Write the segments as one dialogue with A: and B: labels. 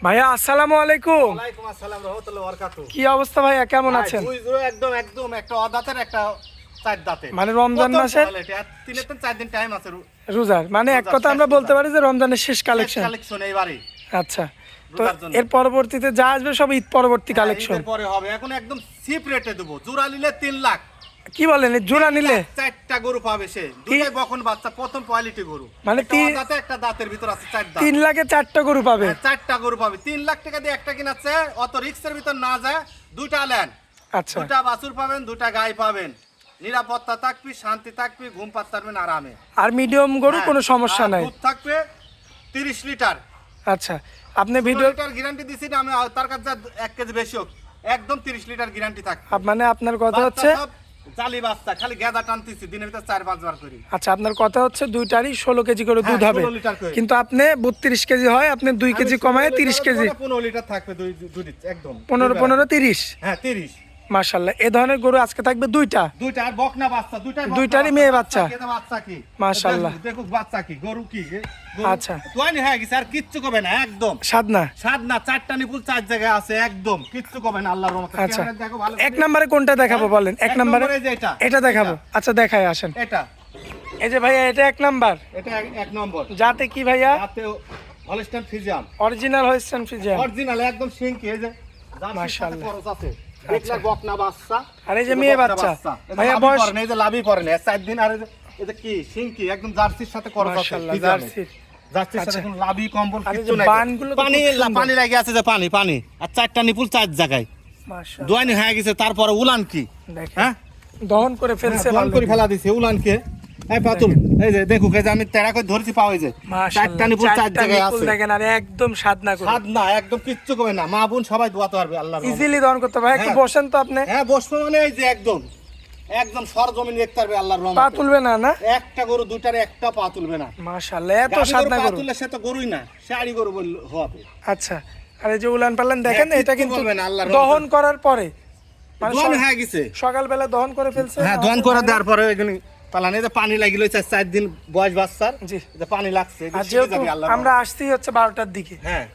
A: ভাইয়া আসসালামু আলাইকুম।
B: ওয়ালাইকুম আসসালাম রাহমাতুল্লাহি ওয়া বারাকাতুহু।
A: কি অবস্থা ভাইয়া, কেমন আছেন?
B: একদম একদম একটা অদাতের একটা চার দাঁতের
A: মানে রমজান মাসের
B: 4 দিন টাইম আছে
A: রোজার, মানে এক কথা আমরা বলতে পারি যে রমজানের শেষ কালেকশন।
B: কালেকশন এইবারে।
A: আচ্ছা, তো এর পরবর্তীতে যা আসবে সব ঈদ পরবর্তী কালেকশন।
B: এর পরে হবে। এখন একদম চিপ রেটে দেব। জোড়া নিলে 3 লাখ।
A: কি বলেন, জোড়া নিলে
B: 4টা গরু পাবে সে। দুটোই বকন বাচ্চা, প্রথম কোয়ালিটি গরু।
A: মানে
B: দাঁতে একটা দাঁতের ভিতর আছে 4 দাঁত।
A: 3 লাখে 4টা গরু পাবে।
B: 4টা গরু পাবে। 3 লাখ টাকা দিয়ে একটা কিনাচ্ছে, অত রিস্কের ভিতর না যায়। দুইটা নেন।
A: আচ্ছা,
B: দুটা বাছুর পাবেন, দুটা গাই পাবেন। নিরাপত্তা থাকবে, শান্তি থাকবে, ঘুম পাতে পারবেন আরামে।
A: আর মিডিয়াম গরু কোনো সমস্যা নাই।
B: দুধ থাকবে 30 লিটার।
A: আচ্ছা, আপনি ভিডিও
B: লিটার গ্যারান্টি দিছি না আমি, তার কাছে 1 কেজি বেশি হোক একদম 30 লিটার গ্যারান্টি থাকবে।
A: মানে আপনার কথা হচ্ছে
B: জালি বাচ্চা, খালি গেদা টানতেছি দিনের ভিতর 4-5 বার করি।
A: আচ্ছা, আপনার কথা হচ্ছে দুইটারই 16 কেজি করে দুধ হবে,
B: 16 লিটার করে।
A: কিন্তু আপনি 32 কেজি হয়, আপনি 2 কেজি কমায় 30 কেজি।
B: 15 লিটার থাকবে দুধ একদম
A: 15 30।
B: হ্যাঁ 30।
A: মাশাআল্লাহ, এই ধরনের গরু আজকে থাকবে দুইটা।
B: দুইটা আর বকনা বাচ্চা,
A: দুইটারই মেয়ে বাচ্চা।
B: বাচ্চা কি
A: মাশাআল্লাহ,
B: দেখো বাচ্চা কি, গরু কি।
A: আচ্ছা,
B: তোয়ানি হয়ে গেছে, আর কিচ্ছু কবে না, একদম
A: সাদনা।
B: স্বাদ না। 4টা নিপুল 4 জায়গায় আছে, একদম কিচ্ছু কবে না আল্লাহর রহমতে।
A: আচ্ছা,
B: দেখো ভালো।
A: এক নম্বরে কোনটা দেখাবো বলেন? এক নম্বরে এটা দেখাবো। আচ্ছা, দেখাই আসেন।
B: এটা
A: এই যে ভাইয়া, এটা এক নাম্বার।
B: এটা এক নম্বর।
A: যাতে কি ভাইয়া?
B: যাতে হলস্টাইন ফ্রিজিয়ান,
A: অরিজিনাল হইছেন ফ্রিজিয়ান,
B: অরিজিনাল একদম সিঙ্কি। এই যে
A: মাশাআল্লাহ,
B: খরচ আছে। দেখলা বকনা বাচ্চা।
A: আর এই যে মেয়ে বাচ্চা
B: ভাইয়া বয়স নেই, যে লাভই করে না 4 দিন। আর এই যে কি সিঙ্কি, একদম জার্সির সাথে খরচ আছে।
A: মাশাআল্লাহ, জার্সি।
B: জার্সির সাথে কোনো লাভই কম্বল
A: আর এই
B: কিছু
A: যে
B: নাই।
A: বানগুলো তো
B: পানি
A: খুব সুন্দর।
B: পানি লাগে আছে, যে পানি পানি। আর 4টা নিপুল 4 জায়গায়
A: মাশাআল্লাহ,
B: দোয়ানি হয়ে গেছে। তারপরে উলান কি,
A: দেখেন
B: হ্যাঁ
A: দহন করে ফেলছে,
B: দোয়ান
A: ভালো
B: করে ফেলা দিছে উলানকে। এই পাতুল, এই যে দেখো, এই যে আমি তেরা করে ধরছি পাও, এই যে 4টা নিপুল 4 জায়গায় আছে।
A: দেখেন, আর একদম সাদনা করে,
B: স্বাদ না, একদম কিচ্ছু কবে না। মা বোন সবাই দোয়াতে পারবে আল্লাহর রহমতে।
A: ইজিলি দহন করতে পারে। একটু
B: হ্যাঁ।
A: বসেন তো আপনি।
B: হ্যাঁ বসবো, মানে এই যে একদম একদম সরজমিন দেখতে পারবে আল্লাহর রহমতে।
A: পা তুলবে না না?
B: একটা গরু দুইটার একটা পা তুলবে না।
A: মাশাআল্লাহ, এত
B: গাভী
A: সাদনা
B: পা
A: গরু।
B: তুললে সে তো গরুই না, সে আড়ি গরু হবে।
A: আচ্ছা, আর এই যে উলান পালান দেখেন,
B: হ্যাঁ,
A: এটা
B: কিচ্ছু
A: কিন্তু
B: বলবে না, আল্লাহর
A: দহন করার পরে, মানে
B: দোয়ান হয়ে গেছে।
A: সকালবেলা দহন করে ফেলছে।
B: হ্যাঁ দোয়ান করে দেওয়ার পরে এখানে পালানে যে পানি লাগিল 4 দিন বয়স বাচ্চার,
A: জি।
B: যে পানি লাগছে,
A: আর
B: শিখে
A: যেহেতু
B: যাবে আল্লাহর
A: আমরা আসছি হচ্ছে 12টার দিকে,
B: হ্যাঁ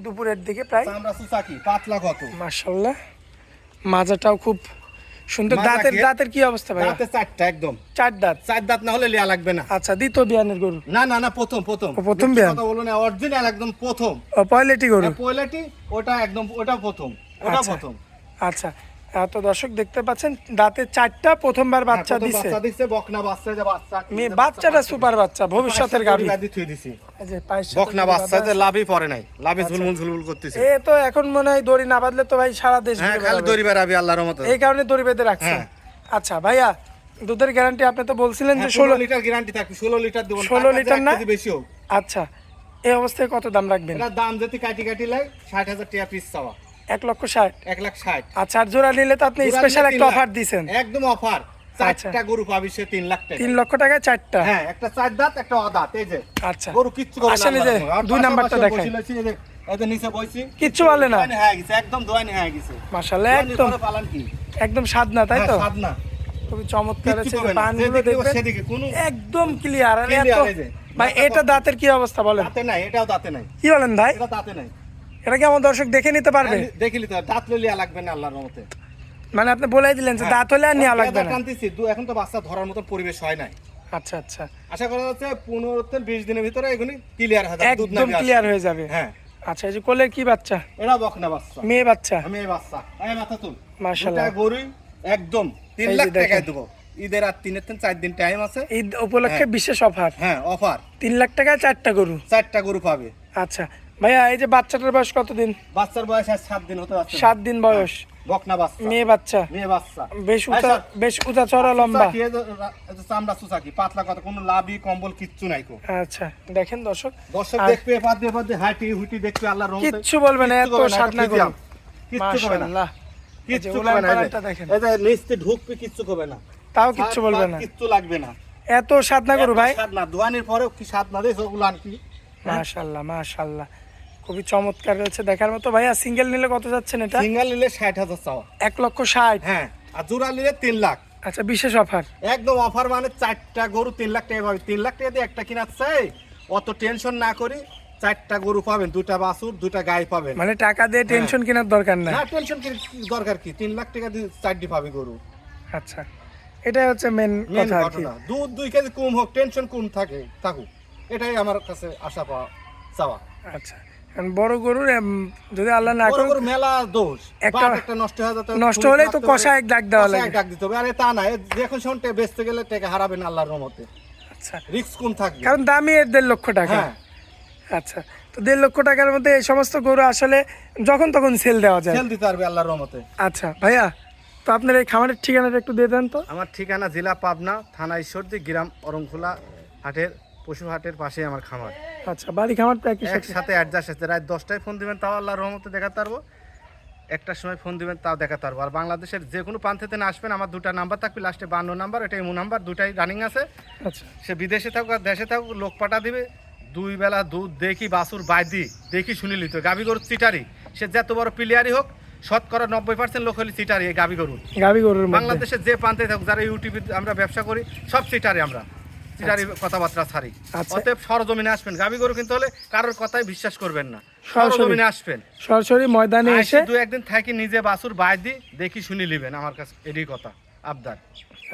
A: দুপুরের দিকে প্রায়।
B: আমরা সুসাকি পাতলা কত।
A: মাশাআল্লাহ, মাজাটাও খুব সুন্দর।
B: মাজা
A: দাঁতের
B: কি?
A: দাঁতের কি অবস্থা ভাই?
B: দাঁতে 4টা একদম।
A: 4 দাঁত।
B: 4 দাঁত না হলে লিয়া লাগবে না।
A: আচ্ছা, দ্বিতীয় বিয়ানের গরু?
B: না না না, প্রথম প্রথম।
A: ও, প্রথম
B: মিথ্যে
A: বিয়ান।
B: কথা বলো না, অরিজিনাল একদম প্রথম।
A: ও, পয়লেটি গরু।
B: পয়লাটি ওটা একদম, ওটা প্রথম, ওটা
A: আচ্ছা।
B: প্রথম।
A: আচ্ছা, তো দর্শক দেখতে পাচ্ছেন দাঁতে 4টা, প্রথমবার বাচ্চা
B: প্রথম
A: দিছে।
B: বাচ্চা দিছে, বকনা বাচ্চা, যে বাচ্চা কি,
A: মেয়ে
B: যে
A: বাচ্চাটা সুপার বাচ্চা, ভবিষ্যতের গাভী।
B: গাড়ি থুই দিছি।
A: এই যে পায়ের সাথে
B: বকনা বাচ্চা, যে লাভই পড়ে নাই, লাভে
A: আচ্ছা।
B: ঝুলমুল ঝুলমুল করতেছে।
A: এ তো এখন মনে হয় দড়ি না বাঁধলে তো ভাই সারা দেশ
B: হ্যাঁ
A: ঘুরে
B: খালি
A: বেড়াবে।
B: দড়ি বেড়াবি আল্লাহর রহমতে।
A: এই কারণে দড়ি বেঁধে রাখছে।
B: হ্যাঁ।
A: আচ্ছা ভাইয়া, দুধের গ্যারান্টি আপনি তো বলছিলেন যে
B: 16 লিটার গ্যারান্টি থাকবে। 16 লিটার দেব।
A: 16 লিটার না?
B: বেশি হোক।
A: আচ্ছা, এই অবস্থায় কত দাম রাখবেন?
B: এটা দাম যদি কাটি কাটি লাই 60,000 টাকা পিস চাওয়া।
A: 1,60,000।
B: 1,60,000।
A: আচ্ছা, আর জোড়া নিলে তো আপনি স্পেশাল একটা অফার দিছেন।
B: একদম অফার।
A: আচ্ছা।
B: 4টা গরু পাবি সে 3 লাখ টাকা।
A: 3 লক্ষ টাকায় 4টা।
B: হ্যাঁ, একটা 4 দাঁত, একটা অদাঁত। এই যে
A: আচ্ছা,
B: গরু কিচ্ছু করে না।
A: আসেন, এই যে
B: আল্লাহর রহমতে।
A: 2 নাম্বারটা
B: পাশে
A: দেখাই।
B: বসিলেছি, এই যে এই যে নিচে বইছি,
A: কিচ্ছু বলে না।
B: দোয়ানি হয়ে গেছে, একদম দোয়ানি হয়ে গেছে।
A: মাশাআল্লাহ,
B: দোয়ানি
A: একদম
B: করে পালান কি?
A: একদম সাদনা, তাই তো?
B: হ্যাঁ, স্বাদ না।
A: খুবই চমৎকার
B: কিচ্ছু
A: আছে।
B: করবে না।
A: পানগুলো
B: যেদিকে
A: দেখবেন
B: সেদিকে কোনো
A: একদম ক্লিয়ার। আর
B: clear,
A: এত
B: এই যে।
A: ভাই, এটা দাঁতের কি অবস্থা বলেন?
B: দাঁতে নাই, এটাও দাঁতে নাই।
A: কি বলেন ভাই?
B: এটা দাঁতে নাই।
A: এটা কি আমার দর্শক দেখে নিতে পারবে?
B: হ্যাঁ, দেখিলি তো, দাঁত লিয়া লাগবে না আল্লাহর রহমতে।
A: মানে আপনি বলেই দিলেন যে দাঁত হলে আর নেওয়া লাগবে না।
B: টানতেছি, এখন তো বাচ্চা ধরার মতো পরিবেশ হয় নাই।
A: আচ্ছা আচ্ছা,
B: আশা করা যাচ্ছে 15-20 দিনের ভিতরে এগুলি ক্লিয়ার হয়ে যাবে, দুধ
A: একদম
B: নামে
A: ক্লিয়ার হয়ে যাবে।
B: হ্যাঁ,
A: আচ্ছা, এই যে কোলের কি বাচ্চা?
B: এটা বকনা বাচ্চা,
A: মেয়ে বাচ্চা।
B: আমি এই বাচ্চা, এই মাথা তুল।
A: মাশাআল্লাহ,
B: দুটা গরুই একদম 3
A: এই যে
B: লাখ
A: দেখেন।
B: টাকায় দেবো। ঈদের আর 3-4 দিন টাইম আছে।
A: ঈদ উপলক্ষে
B: হ্যাঁ।
A: বিশেষ অফার।
B: হ্যাঁ, অফার।
A: 3 লাখ টাকায় 4টা গরু।
B: 4টা গরু পাবে।
A: আচ্ছা ভাইয়া, এই যে বাচ্চাটার বয়স কতদিন?
B: বাচ্চার বয়স আর 7 দিন হতে যাচ্ছে।
A: 7 দিন বয়স।
B: বকনা বাচ্চা,
A: মেয়ে বাচ্চা।
B: মেয়ে বাচ্চা।
A: বেশ উঁচা চড়া লম্বা।
B: সুসাকি, এই যে চামড়া সুসাকি, পাতলা কথা, কোনো লাভি কম্বল কিচ্ছু নাই কো।
A: আচ্ছা, দেখেন দর্শক,
B: দর্শক
A: আর
B: দেখবে, পাতে হাঁটি হুটি দেখবে আল্লাহর রহমতে।
A: কিচ্ছু বলবে না, এত সাদনা গরু।
B: কিচ্ছু করবে না,
A: মাশাআল্লাহ, এই যে
B: কিচ্ছু
A: উলান
B: করবে না।
A: পালানটা দেখেন,
B: এই যে নিচে ঢুকবে, কিচ্ছু করবে না,
A: তাও কিচ্ছু বলবে না।
B: কিচ্ছু লাগবে না।
A: এত সাদনা গরু ভাই।
B: স্বাদ না, দোয়ানির পরেও কি স্বাদ না দেয় উলান কি।
A: মাশাআল্লাহ মাশাআল্লাহ, খুবই চমৎকার রয়েছে, দেখার মতো। ভাইয়া, সিঙ্গেল নিলে কত যাচ্ছেন এটা?
B: সিঙ্গেল নিলে 60,000 চাওয়া।
A: 1,60,000।
B: হ্যাঁ, আর জোড়া নিলে 3 লাখ।
A: আচ্ছা, বিশেষ অফার।
B: একদম অফার, মানে 4টা গরু 3 লাখ টাকা পাবে। 3 লাখ টাকা দিয়ে একটা কিনাচ্ছে, অত টেনশন না করি 4টা গরু পাবেন, 2টা বাছুর, 2টা গাই পাবেন।
A: মানে টাকা দিয়ে টেনশন কেনার দরকার নাই।
B: না টেনশন কি দরকার কি, 3 লাখ টাকা দিয়ে 4টি পাবে গরু।
A: আচ্ছা, এটাই হচ্ছে মেন কথা আর কি।
B: ঘটনা দুধ 2 কেজি কম হোক, টেনশন কম থাকুক, এটাই আমার কাছে আশা পাওয়া চাওয়া।
A: আচ্ছা, কারণ বড় গরুর যদি আল্লাহ না
B: বড়
A: করে
B: গরু মেলা দোষ, একটা নষ্ট হয়ে যেত,
A: নষ্ট হলেই তো কষায় এক ডাক দেওয়া লাগে,
B: ডাক দিতে হবে। আরে তা না, যখন শুনতে বেচতে গেলে টাকা হারাবেন আল্লাহর রহমতে।
A: আচ্ছা,
B: রিস্ক কম থাকবে,
A: কারণ দামই 1.5 লক্ষ টাকা।
B: হ্যাঁ।
A: আচ্ছা, তো 1.5 লক্ষ টাকার মধ্যে এই সমস্ত গরু আসলে যখন তখন সেল দেওয়া যায়।
B: সেল দিতে পারবে আল্লাহর রহমতে।
A: আচ্ছা ভাইয়া, তো আপনার এই খামারের ঠিকানাটা একটু দিয়ে দেন তো।
B: আমার ঠিকানা জেলা পাবনা, থানা ঈশ্বরদী, গ্রাম অরংখোলা, হাটের পশু হাটের পাশে আমার খামার।
A: আচ্ছা, বাড়ি খামার তো একই সাথে।
B: একসাথে অ্যাডজাস্ট আছে। রাত 10টায় ফোন দিবেন তাও আল্লাহর রহমতে দেখাতে পারবো, 1টার সময় ফোন দিবেন তাও দেখাতে পারবো। আর বাংলাদেশের যে কোনো প্রান্তেতে না আসবেন, আমার 2টা নাম্বার থাকবে, লাস্টে 52 নাম্বার, এটা এমন নাম্বার, 2টাই রানিং আছে।
A: আচ্ছা,
B: সে বিদেশে থাকুক আর দেশে থাকুক, লোক পাঠা দিবে। 2 বেলা দুধ দেখি, বাছুর বাইদি দেখি শুনি লিত। গাভী গরুর চিটারি, সে যত বড় প্লেয়ারই হোক, শতকরা 90% লোক হলে চিটারি এই গাভী গরুর।
A: গাভী গরুর মধ্যে
B: বাংলাদেশের যে প্রান্তে থাকুক, যারা ইউটিউবে আমরা ব্যবসা করি, সব চিটারি, আমরা চিটারি কথাবার্তা ছাড়ি।
A: আচ্ছা।
B: অতএব সরজমিনে আসবেন, গাভী গরু কিনতে হলে কারোর কথাই বিশ্বাস করবেন না,
A: সরাসরি
B: সরজমিনে আসবেন,
A: সরাসরি ময়দানে এসে
B: 2 একদিন থাকি নিজে বাছুর বাইদি দেখি শুনি লিবেন। আমার কাছে এরই কথা আবদার।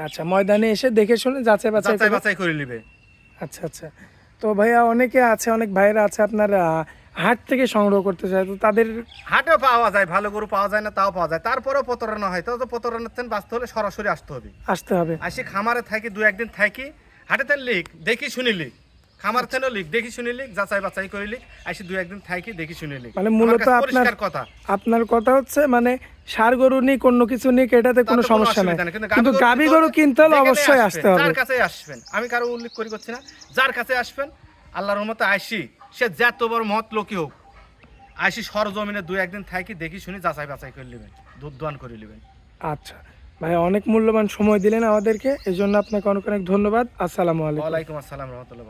A: আচ্ছা, ময়দানে এসে দেখে শুনে যাচাই বাছাই
B: যাচাই
A: করে।
B: বাছাই করে লিবে।
A: আচ্ছা আচ্ছা, তো ভাইয়া অনেকে আছে, অনেক ভাইরা আছে আপনার হাট থেকে সংগ্রহ করতে চায়, তো তাদের
B: হাটেও পাওয়া যায়, ভালো গরু পাওয়া যায় না তাও পাওয়া যায়, তারপরেও প্রতারণা হয়। তো প্রতারণার থেকে বাঁচতে হলে সরাসরি আসতে হবে।
A: আসতে হবে।
B: আসি খামারে থাকি 2 একদিন থাকি, হাটেতে লিখ দেখি শুনি লিখ, খামার থেকে লিখ দেখি শুনি লিখ, যাচাই বাছাই করে লিখ, আসি 2 একদিন থাকি দেখি শুনি লিখ।
A: মানে মূলত আপনার
B: পরিষ্কার কথা,
A: আপনার কথা হচ্ছে মানে ষাঁড় গরু নিক, অন্য কিছু নিক, এটাতে কোনো সমস্যা নাই, কিন্তু গাভী গরু কিনতে হলে অবশ্যই আসতে হবে।
B: যার কাছে আসবেন, আমি কারো উল্লেখ করছি না, যার কাছে আসবেন আল্লাহর রহমতে আসি, সে যত বড় মহৎ লোকই হোক, আসি সরজমিনে 2 একদিন থাকি দেখি শুনি যাচাই বাছাই করে নেবেন, দুধ দোয়ান করে নেবেন।
A: আচ্ছা ভাই, অনেক মূল্যবান সময় দিলেন আমাদেরকে, এই জন্য আপনাকে অনেক অনেক ধন্যবাদ। আসসালামু আলাইকুম।
B: ওয়ালাইকুম আসসালাম রহমতুল্লাহ।